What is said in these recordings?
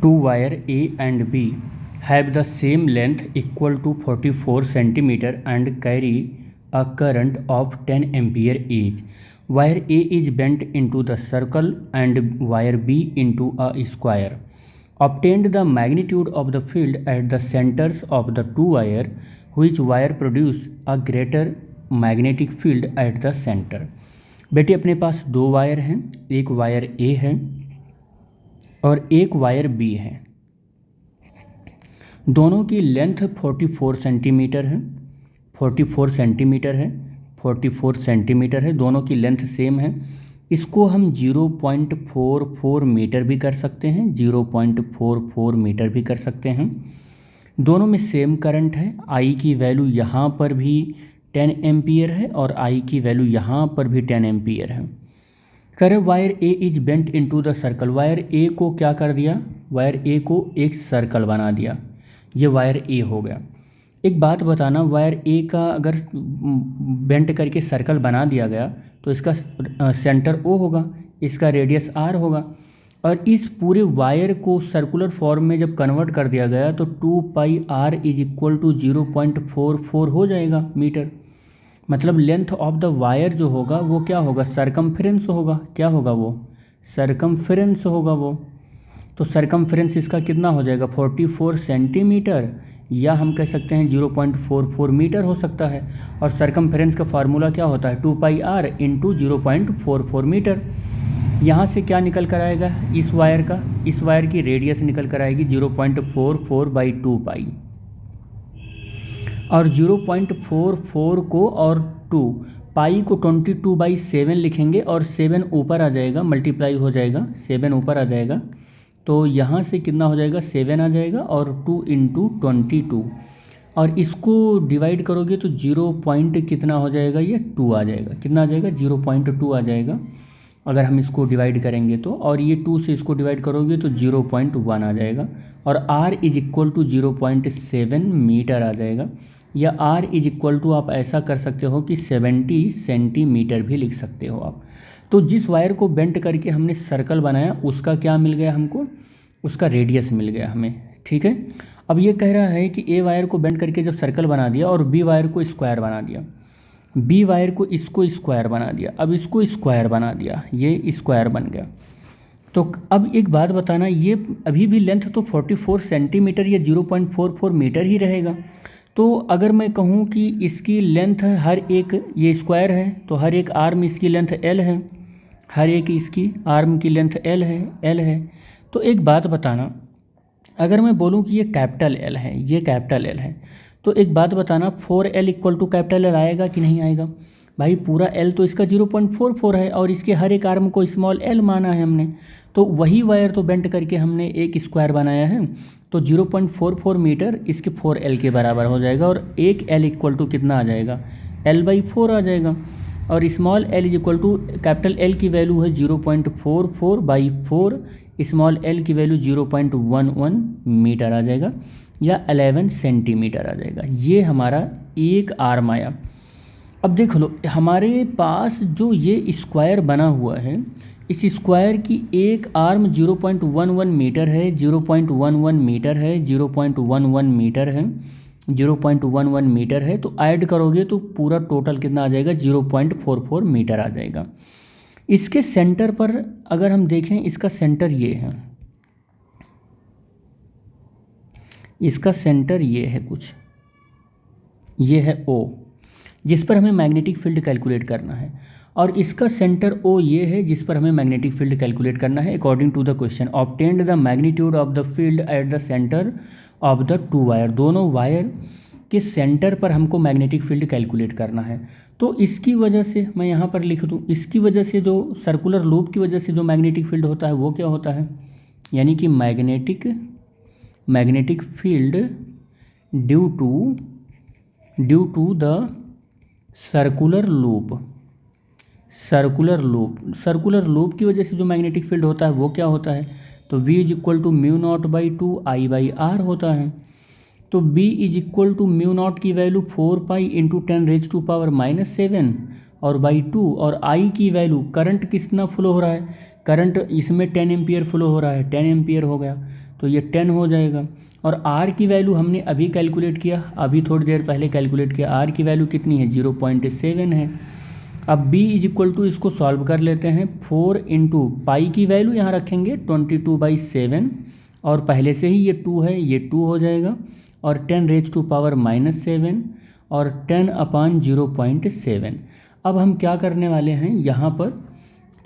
Two wire A and B have the same length equal to 44 centimeter and carry a current of 10 ampere each. Wire A is bent into the circle and wire B into a square. Obtained the magnitude of the field at the centers of the two wire, which wire produce a greater magnetic field at the center. बेटे अपने पास दो wire हैं, एक wire A है और एक wire B है। दोनों की लेंथ 44 सेंटीमीटर है, 44 सेंटीमीटर है, 44 सेंटीमीटर है, दोनों की लेंथ सेम है। इसको हम 0.44 मीटर भी कर सकते हैं, 0.44 मीटर भी कर सकते हैं। दोनों में सेम करंट है। आई की वैल्यू यहाँ पर भी 10 एम्पियर है और आई की वैल्यू यहाँ पर भी 10 एम्पियर है। करें wire A is bent into the circle. Wire A को क्या कर दिया, वायर ए को एक सर्कल बना दिया। ये वायर ए हो गया। एक बात बताना, वायर ए का अगर बेंट करके सर्कल बना दिया गया तो इसका सेंटर ओ होगा, इसका रेडियस आर होगा और इस पूरे वायर को सर्कुलर फॉर्म में जब कन्वर्ट कर दिया गया तो 2 पाई आर इज इक्वल टू 0.44 हो जाएगा मीटर। मतलब लेंथ ऑफ द वायर जो होगा वो क्या होगा, सरकमफ्रेंस होगा। क्या होगा वो, सरकमफ्रेंस होगा वो। तो सरकमफ्रेंस इसका कितना हो जाएगा, 44 सेंटीमीटर या हम कह सकते हैं 0.44 मीटर हो सकता है। और सरकमफ्रेंस का फार्मूला क्या होता है, 2 पाई आर इंटू 0.44 मीटर। यहाँ से क्या निकल कर आएगा, इस वायर की रेडियस निकल कर आएगी 0.44 बाई 2 पाई। और 0.44 को और 2 पाई को 22/7 लिखेंगे और 7 ऊपर आ जाएगा, मल्टीप्लाई हो जाएगा, 7 ऊपर आ जाएगा। तो यहाँ से कितना हो जाएगा, 7 आ जाएगा और 2 इंटू 22 और इसको डिवाइड करोगे तो 0 पॉइंट कितना हो जाएगा, ये 2 आ जाएगा। कितना आ जाएगा, 0.2 आ जाएगा अगर हम इसको डिवाइड करेंगे तो। और ये 2 से इसको डिवाइड करोगे तो 0.1 आ जाएगा और r is equal to 0.7 metre आ जाएगा। या r इज इक्वल टू आप ऐसा कर सकते हो कि 70 सेंटीमीटर भी लिख सकते हो आप। तो जिस वायर को बेंट करके हमने सर्कल बनाया उसका क्या मिल गया हमको, उसका रेडियस मिल गया हमें। ठीक है। अब ये कह रहा है कि ए वायर को बेंट करके जब सर्कल बना दिया और बी वायर को स्क्वायर बना दिया, बी वायर को इसको स्क्वायर बना दिया, अब इसको स्क्वायर बना दिया, ये स्क्वायर बन गया। तो अब एक बात बताना, ये अभी भी लेंथ तो 44 सेंटीमीटर या 0.44 मीटर ही रहेगा। तो अगर मैं कहूँ कि इसकी लेंथ हर एक, ये स्क्वायर है तो हर एक आर्म इसकी लेंथ एल है, हर एक इसकी आर्म की लेंथ एल है। तो एक बात बताना, अगर मैं बोलूँ कि ये कैपिटल एल है, ये कैपिटल एल है, तो एक बात बताना 4L equal to capital L आएगा कि नहीं आएगा। भाई पूरा L तो इसका 0.44 है और इसके हर एक आर्म को स्मॉल l माना है हमने। तो वही वायर तो बेंट करके हमने एक स्क्वायर बनाया है, तो 0.44 मीटर इसके 4L के बराबर हो जाएगा और एक L इक्वल टू कितना आ जाएगा, L/4 आ जाएगा। और small l is equal to capital L की वैल्यू है 0.44/4, स्मॉल l की वैल्यू 0.11 मीटर आ जाएगा या 11 सेंटीमीटर आ जाएगा। ये हमारा एक आर्म आया। अब देख लो हमारे पास जो ये स्क्वायर बना हुआ है, इस स्क्वायर की एक आर्म 0.11 मीटर है, 0.11 मीटर है, 0.11 मीटर है, 0.11 मीटर है। तो ऐड करोगे तो पूरा टोटल कितना आ जाएगा, 0.44 मीटर आ जाएगा। इसके सेंटर पर अगर हम देखें, इसका सेंटर ये है, इसका सेंटर ये है कुछ, ये है O, जिस पर हमें मैग्नेटिक फील्ड कैलकुलेट करना है। और इसका सेंटर O ये है जिस पर हमें मैग्नेटिक फील्ड कैलकुलेट करना है। According to the question, obtained the magnitude of the field at the centre of the two wire. दोनों वायर के सेंटर पर हमको मैग्नेटिक फील्ड कैलकुलेट करना है। तो इसकी वजह से मैं यहाँ पर लिख दूँ, इसकी वजह से जो सर्कुलर लूप की वजह से जो मैग्नेटिक फील्ड होता है वो क्या होता है, यानी कि magnetic field due to the circular loop की वजह से जो मैग्नेटिक फील्ड होता है वो क्या होता है, तो V is equal to μ0/2 I/R होता है। तो B इज इक्वल टू μ0 की वैल्यू 4 पाई इंटू 10⁻⁻7 और बाई 2, और I की वैल्यू, करंट कितना फ्लो हो रहा है, करंट इसमें 10 एम्पियर फ्लो हो रहा है, 10 एम्पियर हो गया। तो तो ये 10 हो जाएगा। और r की वैल्यू हमने अभी कैलकुलेट किया, अभी थोड़ी देर पहले कैलकुलेट किया, r की वैल्यू कितनी है 0.7 है। अब b इज इक्वल टू इसको सॉल्व कर लेते हैं। 4 इंटू पाई की वैल्यू यहाँ रखेंगे 22/7 और पहले से ही ये 2 है, ये 2 हो जाएगा और 10 रेज टू पावर -7 और 10/0.7। अब हम क्या करने वाले हैं यहाँ पर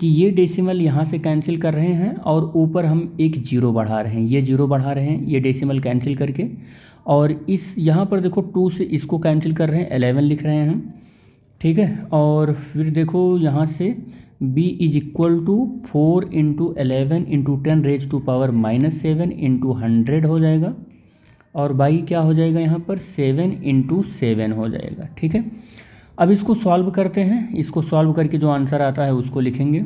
कि ये डेसिमल यहाँ से कैंसिल कर रहे हैं और ऊपर हम एक जीरो बढ़ा रहे हैं, ये जीरो बढ़ा रहे हैं ये डेसिमल कैंसिल करके, और इस यहाँ पर देखो 2 से इसको कैंसिल कर रहे हैं, 11 लिख रहे हैं, ठीक है। और फिर देखो यहाँ से b is equal to 4 into 11 into 10 raise to power -7 into 100 हो जाएगा, और बाई क्या हो जाएगा यहाँ पर 7 इंटू 7 हो जाएगा, ठीक है। अब इसको सॉल्व करते हैं, इसको सॉल्व करके जो आंसर आता है उसको लिखेंगे।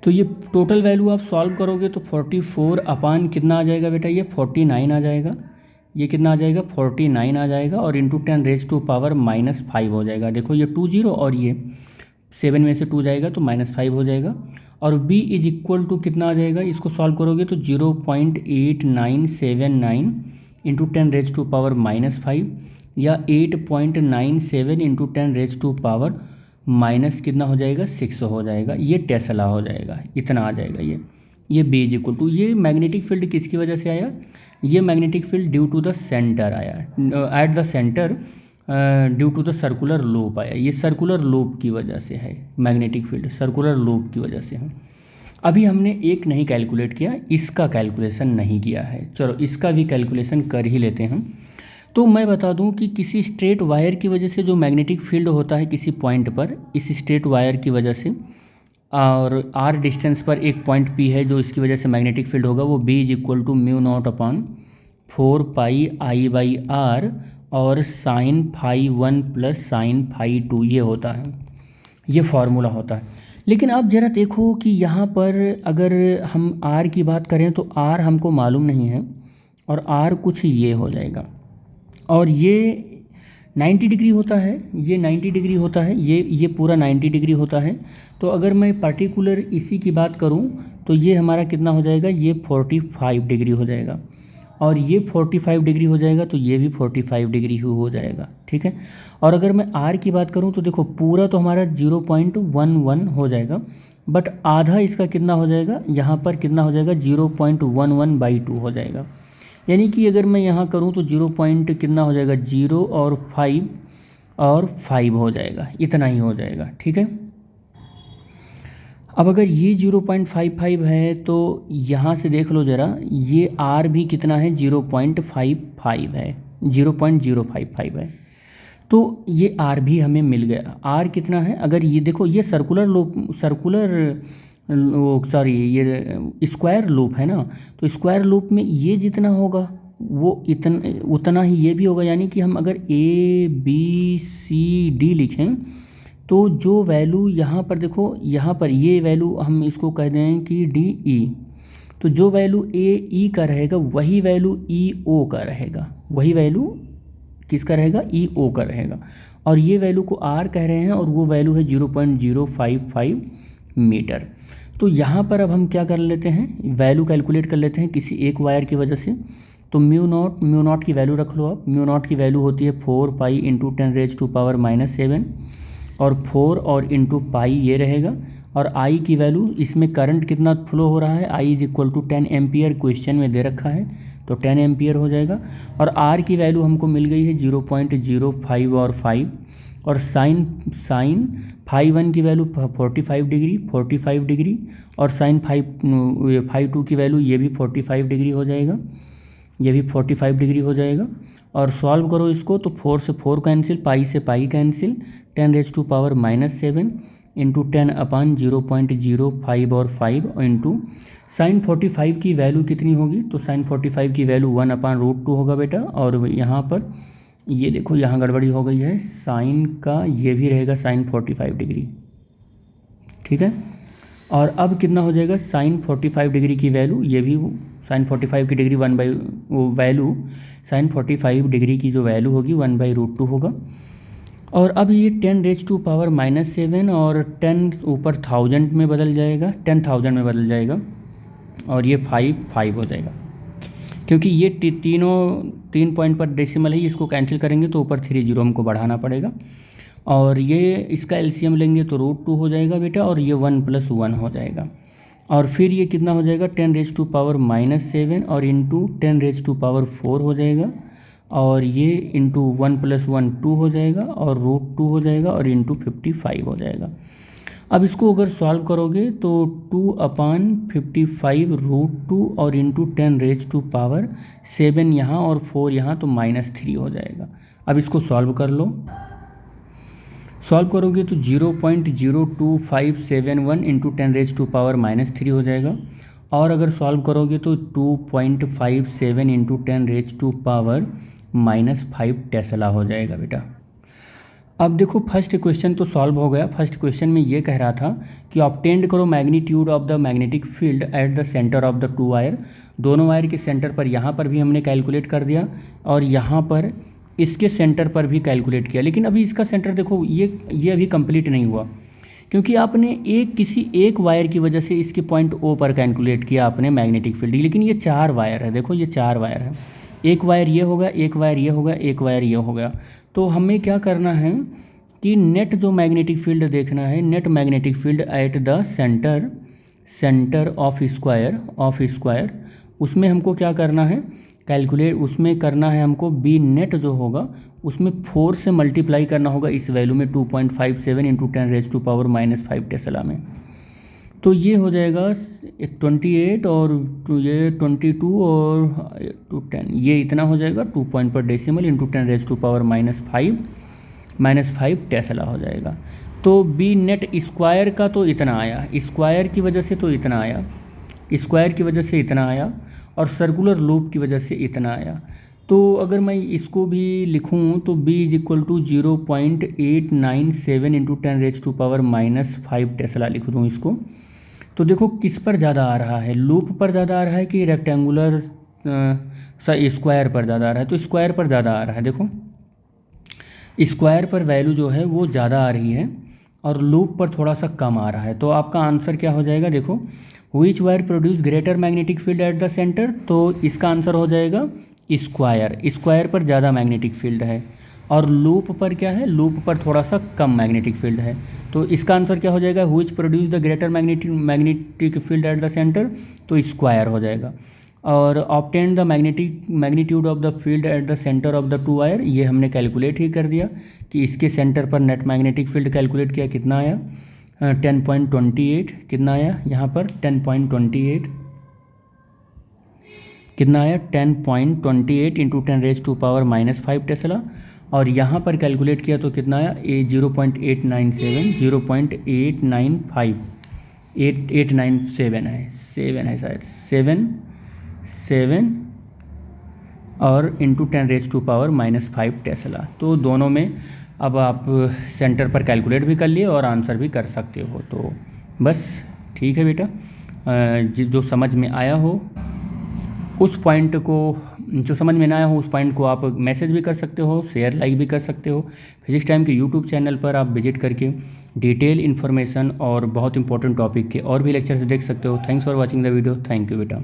तो ये टोटल वैल्यू आप सॉल्व करोगे तो 44 अपान कितना आ जाएगा बेटा, ये 49 आ जाएगा, ये कितना आ जाएगा 49 आ जाएगा, और इंटू 10 रेज टू पावर -5 हो जाएगा। देखो ये 2 0 और ये 7 में से 2 जाएगा तो -5 हो जाएगा। और b इज इक्वल टू कितना आ जाएगा, इसको सॉल्व करोगे तो 0.8979 इंटू 10 रेज टू पावर -5 या 8.97 into 10 raise to power minus कितना हो जाएगा 6 हो जाएगा, ये टेस्ला हो जाएगा, इतना आ जाएगा ये b इज इक्वल टू। ये मैग्नेटिक फील्ड किसकी वजह से आया, ये magnetic field due to the centre आया, at the centre due to the circular loop आया, ये सर्कुलर लूप की वजह से है, मैग्नेटिक फील्ड सर्कुलर लूप की वजह से है। अभी हमने एक नहीं कैलकुलेट किया, इसका कैलकुलेशन नहीं किया है, चलो इसका भी कैलकुलेशन कर ही लेते हैं। तो मैं बता दूं कि किसी स्ट्रेट वायर की वजह से जो मैग्नेटिक फील्ड होता है किसी पॉइंट पर, इस स्ट्रेट वायर की वजह से, और r डिस्टेंस पर एक पॉइंट P है जो इसकी वजह से मैग्नेटिक फील्ड होगा, वो b is equal to μ0/4 pi I/r और sine phi 1 plus sine phi 2 ये होता है, ये फार्मूला होता है। लेकिन अब ज़रा देखो कि यहाँ पर अगर हम r की बात करें तो r हमको मालूम नहीं है, और r कुछ ये हो जाएगा, और ये 90 डिग्री होता है, ये 90 डिग्री होता है, ये पूरा 90 डिग्री होता है। तो अगर मैं पर्टिकुलर इसी की बात करूं तो ये हमारा कितना हो जाएगा, ये 45 डिग्री हो जाएगा, और ये 45 डिग्री हो जाएगा, तो ये भी 45 डिग्री हो जाएगा, ठीक है। और अगर मैं r की बात करूं तो देखो पूरा तो हमारा 0.11 हो जाएगा, बट आधा इसका कितना हो जाएगा, यहाँ पर कितना हो जाएगा 0.11/2 हो जाएगा। यानी कि अगर मैं यहाँ करूँ तो 0 पॉइंट कितना हो जाएगा 0 और 5 हो जाएगा, इतना ही हो जाएगा, ठीक है। अब अगर ये 0.55 है तो यहाँ से देख लो ज़रा, ये r भी कितना है 0.55 है, 0.055 है, तो ये r भी हमें मिल गया। r कितना है, अगर ये देखो ये ये स्क्वायर लूप है ना, तो स्क्वायर लूप में ये जितना होगा वो उतना ही ये भी होगा। यानी कि हम अगर ABCD लिखें तो जो वैल्यू यहाँ पर देखो, यहाँ पर ये वैल्यू हम इसको कह दें कि DE, तो जो वैल्यू AE का रहेगा वही वैल्यू EO का रहेगा, वही वैल्यू किसका रहेगा EO का रहेगा, और ये वैल्यू को R कह रहे हैं और वो वैल्यू है 0.055 मीटर। तो यहाँ पर अब हम क्या कर लेते हैं, वैल्यू कैलकुलेट कर लेते हैं किसी एक वायर की वजह से। तो म्यू नॉट की वैल्यू रख लो आप, म्यू नॉट की वैल्यू होती है 4 pi into 10 raise to power -7, और 4 और इंटू पाई ये रहेगा, और आई की वैल्यू, इसमें करंट कितना फ्लो हो रहा है, I is equal to 10 ampere question में दे रखा है, तो 10 एम्पियर हो जाएगा। और आर की वैल्यू हमको मिल गई है 0.05 और 5, और साइन फाई 1 की वैल्यू 45 डिग्री, और साइन फाई 2 की वैल्यू ये भी 45 डिग्री हो जाएगा, ये भी 45 डिग्री हो जाएगा। और सॉल्व करो इसको तो 4 से 4 कैंसिल, पाई से pi cancel, 10 raise to power -7 into 10/0.05 और 5 इंटू साइन 45 की वैल्यू कितनी होगी, तो साइन 45 की वैल्यू 1/√2 होगा बेटा। और यहाँ पर ये देखो यहाँ गड़बड़ी हो गई है, साइन का ये भी रहेगा साइन 45 डिग्री, ठीक है। और अब कितना हो जाएगा, साइन 45 डिग्री की वैल्यू, ये भी साइन 45 की डिग्री वैल्यू साइन 45 डिग्री की जो वैल्यू होगी 1/√2 होगा। और अब ये 10 रेज टू पावर -7 और 10 ऊपर 1000 में बदल जाएगा, 10,000 में बदल जाएगा, और ये 5 हो जाएगा, क्योंकि ये तीनों 3 पॉइंट पर डेसिमल है, इसको कैंसिल करेंगे तो ऊपर 3 जीरो हमको बढ़ाना पड़ेगा। और ये इसका एलसीएम लेंगे तो √2 हो जाएगा बेटा, और ये 1 + 1 हो जाएगा। और फिर ये कितना हो जाएगा 10⁻⁻7 और इंटू 10⁻4 हो जाएगा, और ये इंटू 1 + 1 2 हो जाएगा, और √2 हो जाएगा, और इंटू 55 हो जाएगा। अब इसको अगर सॉल्व करोगे तो 2/55 √2 और इंटू 10⁻7 यहाँ और 4 यहाँ, तो -3 हो जाएगा। अब इसको सॉल्व कर लो। सॉल्व करोगे तो 0.02571 इंटू 10⁻³ हो जाएगा। और अगर सॉल्व करोगे तो 2.57 इंटू 10⁻⁻5 टेस्ला हो जाएगा बेटा। अब देखो फर्स्ट क्वेश्चन तो सॉल्व हो गया। फर्स्ट क्वेश्चन में ये कह रहा था कि ऑब्टेंड करो magnitude of the magnetic field at the centre of the 2 wire. दोनों वायर के सेंटर पर, यहाँ पर भी हमने कैलकुलेट कर दिया और यहाँ पर इसके सेंटर पर भी कैलकुलेट किया। लेकिन अभी इसका सेंटर देखो, ये अभी कंप्लीट नहीं हुआ, क्योंकि आपने किसी एक वायर की वजह से इसके पॉइंट ओ पर कैलकुलेट किया आपने मैग्नेटिक फील्ड। लेकिन ये 4 वायर है, देखो ये 4 वायर है। एक वायर ये होगा, एक वायर ये होगा, एक वायर ये हो गया। तो हमें क्या करना है कि नेट जो मैग्नेटिक फील्ड देखना है, net magnetic field at the centre of square, उसमें हमको क्या करना है कैलकुलेट, उसमें करना है हमको बी नेट जो होगा उसमें 4 से मल्टीप्लाई करना होगा इस वैल्यू में 2.57 इंटू 10⁻⁵ टेस्ला में। तो ये हो जाएगा 28 और ये 22 और 10, ये इतना हो जाएगा 2 पॉइंट पर डेसिमल इंटू 10⁻⁵ टेस्ला हो जाएगा। तो बी नेट स्क्वायर का तो इतना आया, स्क्वायर की वजह से तो इतना आया, स्क्वायर की वजह से इतना आया, और सर्कुलर लूप की वजह से इतना आया। तो अगर मैं इसको भी लिखूं तो b = 0.897 इंटू 10⁻⁻5 टेस्ला लिख दूँ इसको। तो देखो किस पर ज़्यादा आ रहा है, लूप पर ज़्यादा आ रहा है कि रेक्टेंगुलर स्क्वायर पर ज़्यादा आ रहा है? तो स्क्वायर पर ज़्यादा आ रहा है। देखो स्क्वायर पर वैल्यू जो है वो ज़्यादा आ रही है और लूप पर थोड़ा सा कम आ रहा है। तो आपका आंसर क्या हो जाएगा, देखो which wire produce greater magnetic field at the centre, तो इसका आंसर हो जाएगा स्क्वायर पर ज़्यादा मैग्नेटिक फील्ड है, और लूप पर क्या है, लूप पर थोड़ा सा कम मैग्नेटिक फील्ड है। तो इसका आंसर क्या हो जाएगा, which produce the greater magnetic field at the centre, तो स्क्वायर हो जाएगा। और obtain the magnitude of the field at the centre of the 2 wire, ये हमने कैलकुलेट ही कर दिया कि इसके सेंटर पर नेट मैग्नेटिक फील्ड कैलकुलेट किया, कितना आया 10.28, कितना आया यहाँ पर 10.28, कितना आया 10.28 इंटू 10⁻⁻5 टेस्ला, और यहाँ पर कैलकुलेट किया तो कितना आया 0.897 है, 7 है शायद, 7 और इंटू 10⁻⁻5 टेस्ला। तो दोनों में अब आप सेंटर पर कैलकुलेट भी कर लिए और आंसर भी कर सकते हो। तो बस ठीक है बेटा, जो समझ में आया हो उस पॉइंट को, जो समझ में ना आया हो उस पॉइंट को आप मैसेज भी कर सकते हो, शेयर लाइक भी कर सकते हो। फिजिक्स टाइम के यूट्यूब चैनल पर आप विजिट करके डिटेल इन्फॉर्मेशन और बहुत इंपॉर्टेंट टॉपिक के और भी लेक्चर्स देख सकते हो। Thanks for watching the video. Thank you बेटा।